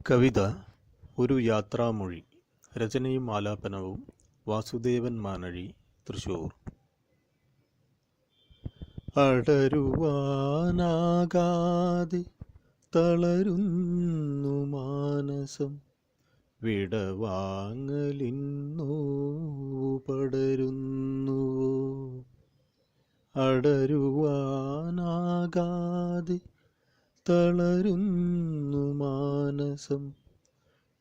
കവിത ഒരു യാത്രാമൊഴി. രചനയും ആലാപനവും വാസുദേവൻ മാനഴി, തൃശൂർ. അടരുവാനാകാതെ തളരുന്നു മാനസം, വിടവാങ്ങലിന്നോ പടരുന്നുവോ. അടരുവാനാകാതെ തളരുന്നു മാനസം,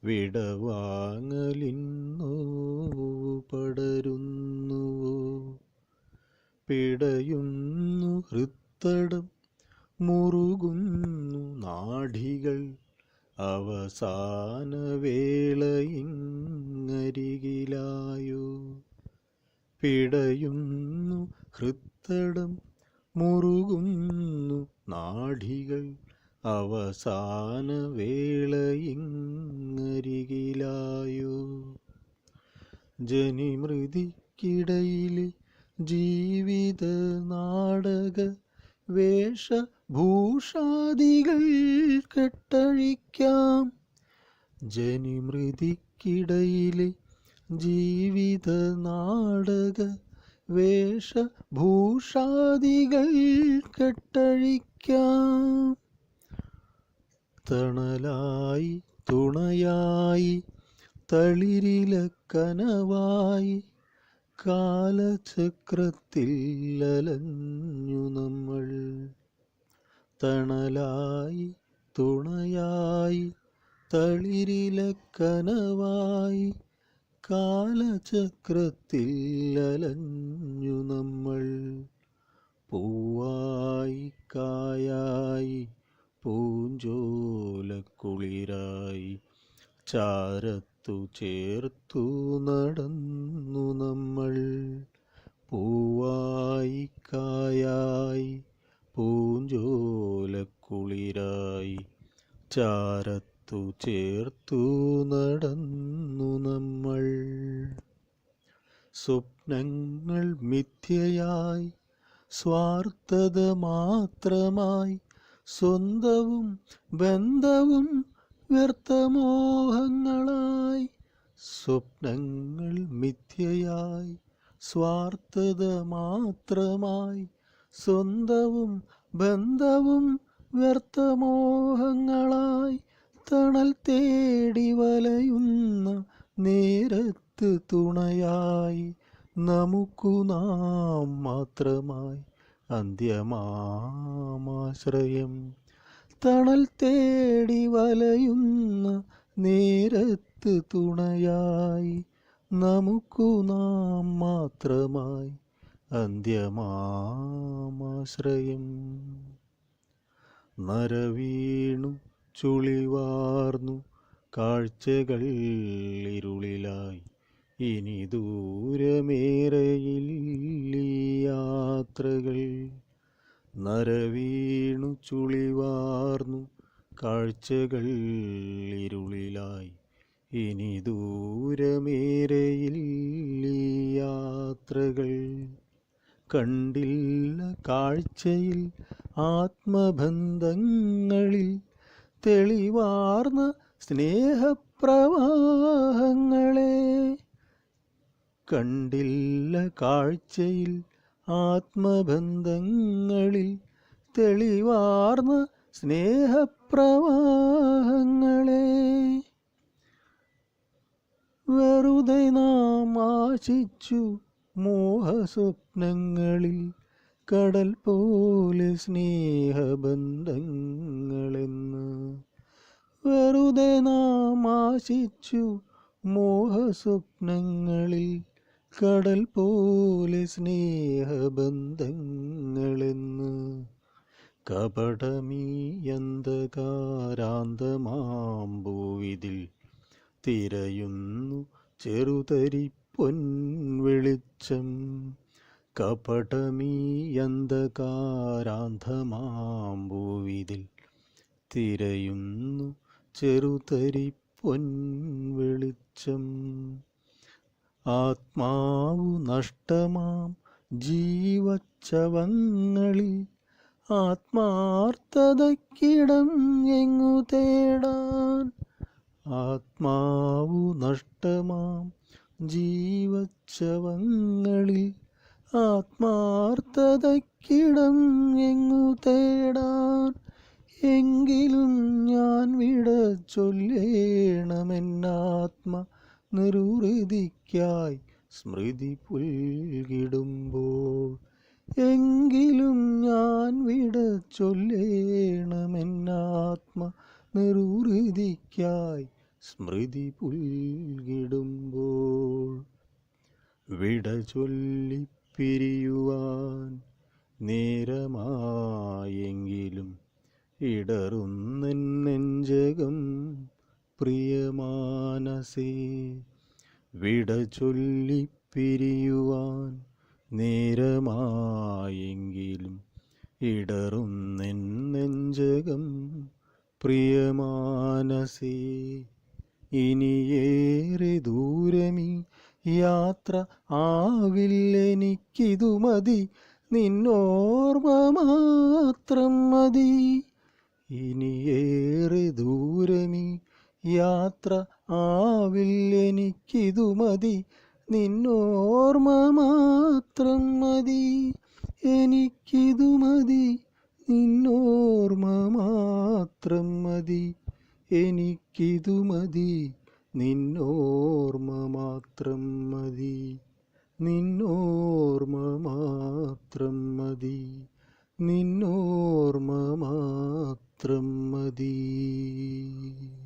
വിടവാങ്ങലിന്നോ പടരുന്നുവോ. പിടയുന്നു ഹൃത്തടം, മുറുകുന്നു നാഡികൾ, അവസാന വേളയിങ്ങരികിലായോ. പിടയുന്നു ഹൃത്തടം, മുറുകുന്നു നാഡികൾ, അവസാന വേളയിങ്ങരികിലായോ. ജനിമൃതിക്കിടയിലെ ജീവിത നാടക വേഷഭൂഷാദികൾ കെട്ടഴിക്കാം. ജനിമൃതിക്കിടയിലെ ജീവിത നാടക വേഷഭൂഷാദികൾ കെട്ടഴിക്കാം. തണലായി തുണയായി തളിരിലക്കനവായി കാലചക്രത്തിൽ അലഞ്ഞു നമ്മൾ. തണലായി തുണയായി തളിരിലക്കനവായി കാലചക്രത്തിൽ അലഞ്ഞു നമ്മൾ. പൂവായി കായായി പൂഞ്ചോലക്കുളിരായി ചാരത്തു ചേർത്തു നടന്നു നമ്മൾ. പൂവായി കായായി പൂഞ്ചോലക്കുളിരായി ചാരത്തു ചേർത്തു നടന്നു നമ്മൾ. സ്വപ്നങ്ങൾ മിഥ്യയായി സ്വാർത്ഥത മാത്രമായി, സ്വന്തവും ബന്ധവും വ്യർത്ഥമോഹങ്ങളായി. സ്വപ്നങ്ങൾ മിഥ്യയായി സ്വാർത്ഥത മാത്രമായി, സ്വന്തവും ബന്ധവും വ്യർത്ഥമോഹങ്ങളായി. തണൽ തേടി വലയുന്ന നേരത്ത് തുണയായി നമുക്കു നാം മാത്രമായി അന്ത്യമാശ്രയം. തണൽ തേടി വലയുന്ന നേരത്ത് തുണയായി നമുക്കു നാം മാത്രമായി അന്ത്യമാശ്രയം. നരവീണു ചുളിവാർന്നു കാഴ്ചകൾ ഇരുളിലായി, ഇനി ദൂരമേറെയില്ലീ യാത്രകൾ. നരവീണു ചുളിവാർന്നു കാഴ്ചകൾ ഇരുളിലായി, ഇനി ദൂരമേറെയില്ലീ യാത്രകൾ. കണ്ടില്ല കാഴ്ചയിൽ ആത്മബന്ധങ്ങളിൽ തെളിവാർന്ന സ്നേഹപ്രവാഹങ്ങളെ. കണ്ടില്ല കാഴ്ചയിൽ ആത്മബന്ധങ്ങളിൽ തെളിവാർന്ന സ്നേഹപ്രവാഹങ്ങളെ. വെറുതെ നാം ആശിച്ചു മോഹസ്വപ്നങ്ങളിൽ കടൽ പോലെ സ്നേഹബന്ധങ്ങളെന്ന്. വെറുതെ നാം ആശിച്ചു മോഹസ്വപ്നങ്ങളിൽ കടൽ പോലെ സ്നേഹബന്ധങ്ങളെന്ന്. കപടമീ അന്ധകാരാന്തമാംഭൂവിതിൽ തിരയുന്നു ചെറുതരി പൊൻവെളിച്ചം. കപടമീ അന്ധകാരാന്തമാംഭൂവിതിൽ തിരയുന്നു ചെറുതരി പൊൻവെളിച്ചം. ആത്മാവു നഷ്ടമാം ജീവച്ഛവങ്ങളിൽ ആത്മാർത്ഥതയ്ക്കിടം എങ്ങു തേടാൻ. ആത്മാവു നഷ്ടമാം ജീവച്ഛവങ്ങളിൽ ആത്മാർത്ഥതയ്ക്കിടം എങ്ങു തേടാൻ. എങ്കിലും ഞാൻ വിട ചൊല്ലേണമെന്നാത്മ നിർവൃതിക്കായി സ്മൃതി പുൽകിടുമ്പോൾ. എങ്കിലും ഞാൻ വിട ചൊല്ലേണമെന്നാത്മ നിർവൃതിക്കായി സ്മൃതി പുൽകിടുമ്പോൾ. വിട ചൊല്ലിപ്പിരിയുവാൻ നേരമായെങ്കിലും ഇടറുന്നെൻ നെഞ്ചകം പ്രിയമാനസേ. വിട ചൊല്ലിപ്പിരിയുവാൻ നേരമായെങ്കിലും ഇടറുന്നെൻ നെഞ്ചകം പ്രിയമാനസേ. ഇനിയേറെ ദൂരമീ യാത്ര ആവില്ലെനിക്കിതു മതി, നിന്നോർമ്മ മാത്രം മതി. ഇനിയേറെ ദൂരമീ യാത്ര ആവില്ലെനിക്കിതു മതി, നിന്നോർമ്മ മാത്രം മതി. എനിക്കിതു മതി, നിന്നോർമ്മ മാത്രം മതി. എനിക്കിതു മതി, നിന്നോർമ്മ മാത്രം മതി. നിന്നോർമ്മ മാത്രം മതി. നിന്നോർമ്മ മാത്രം മതി.